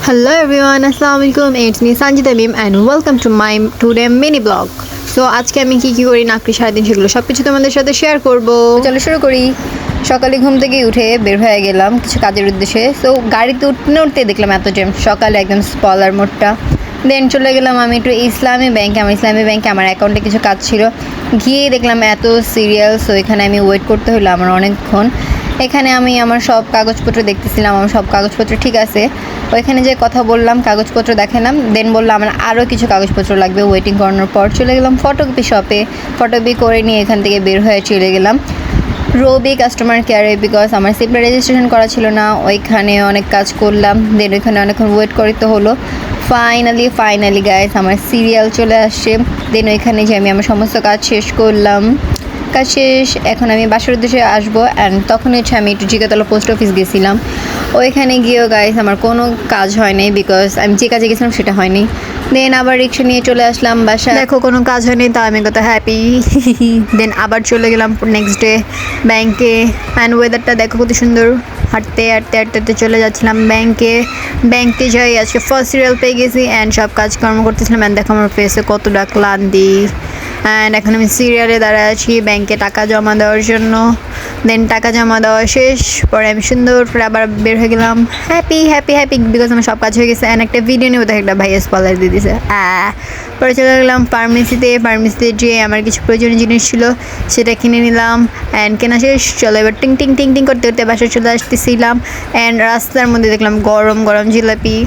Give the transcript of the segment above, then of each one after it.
Hello everyone, Assalamualaikum. It's me Sanjita Mim and welcome to my today mini blog. So আজকে আমি কি করি না করি সারাদিন সেগুলো সব কিছু তোমাদের সাথে শেয়ার করব। চলো শুরু করি। সকালে ঘুম থেকে উঠে বের হয়ে গেলাম কিছু কাজের উদ্দেশ্যে। সো গাড়িতে উঠতে দেখলাম এত জ্যাম, সকালে একদম স্পলার মোডটা। দেন চলে গেলাম আমি একটু ইসলামী ব্যাংকে। আমার অ্যাকাউন্টে কিছু কাজ ছিল, গিয়ে দেখলাম এত সিরিয়াল। সো এখানে আমি ওয়েট করতে হলো আমার অনেকক্ষণ। এখানে আমি আমার সব কাগজপত্র দেখতেছিলাম, আমার সব কাগজপত্র ঠিক আছে। ওইখানে যে কথা বললাম কাগজপত্র দেখালাম, দেন বললাম আমার আরও কিছু কাগজপত্র লাগবে। ওয়েটিং করানোর পর চলে গেলাম ফটোকপি শপে, ফটোকপি করে নিয়ে এখান থেকে বের হয়ে চলে গেলাম রবি কাস্টমার কেয়ারে, বিকজ আমার সিমটা রেজিস্ট্রেশন করা ছিল না। ওইখানে অনেক কাজ করলাম, দেন ওইখানে অনেকক্ষণ ওয়েট করতে হলো। ফাইনালি গাইস আমার সিরিয়াল চলে আসছে। দেন ওইখানে যে আমি আমার সমস্ত কাজ শেষ করলাম, কাজ শেষ। এখন আমি বাসার উদ্দেশ্যে আসবো। অ্যান্ড তখন হচ্ছে আমি একটু জিগাতলা পোস্ট অফিস গেছিলাম। ওইখানে গিয়েও গাইস আমার কোনো কাজ হয়নি, বিকজ আমি যে কাজে গেছিলাম সেটা হয়নি। দেন আবার রিক্সা নিয়ে চলে আসলাম বাসা। দেখো কোনো কাজ হয়নি, তা আমি কত হ্যাপি। দেন আবার চলে গেলাম নেক্সট ডে ব্যাংকে। অ্যান্ড ওয়েদারটা দেখো কত সুন্দর। হাঁটতে চলে যাচ্ছিলাম ব্যাংকে যাই। আজকে ফার্স্ট সিরিয়াল পেয়ে গেছি অ্যান্ড সব কাজকর্ম করতেছিলাম। অ্যান্ড দেখো আমার ফেসে কতটা ক্লান্তি। অ্যান্ড এখন আমি সিরিয়ালে দাঁড়ায় আছি ব্যাংকে টাকা জমা দেওয়ার জন্য। দেন টাকা জমা দেওয়া শেষ পরে আমি সুন্দর করে আবার বের হয়ে গেলাম হ্যাপি বিকজ আমার সব কাজ হয়ে গেছে। অ্যান্ড একটা ভিডিও নেবো, একটা ভাইয়া স্পলার দিয়ে দিয়েছে। পরে চলে গেলাম ফার্মেসিতে যেয়ে আমার কিছু প্রয়োজনীয় জিনিস ছিল সেটা কিনে নিলাম। অ্যান্ড কেনা শেষ। চলো এবার টিং টিং করতে বাসায় চলে আসতেছিলাম। অ্যান্ড রাস্তার মধ্যে দেখলাম গরম জিলাপি,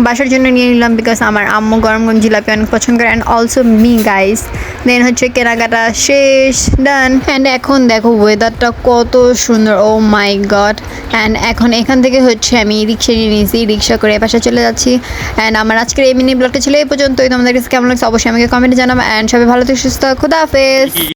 বাসার জন্য নিয়ে নিলাম বিকজ আমার আম্মু গরম জিলাপি অনেক পছন্দ করে। And also me guys. Then হচ্ছে কেনাকাটা শেষ, ডান। অ্যান্ড এখন দেখো ওয়েদারটা কত সুন্দর, ও মাই গড। অ্যান্ড এখন এখান থেকে হচ্ছে আমি রিক্সা নিয়ে নিয়েছি, রিক্সা করে বাসায় চলে যাচ্ছি। অ্যান্ড আমার আজকের এই মিনি ব্লগটা ছিল এই পর্যন্তই। তোমাদের কাছে কেমন লাগছে অবশ্যই আমাকে কমেন্টে জানাবো। অ্যান্ড সবাই ভালো থেকে সুস্থ, খুদা হাফেজ।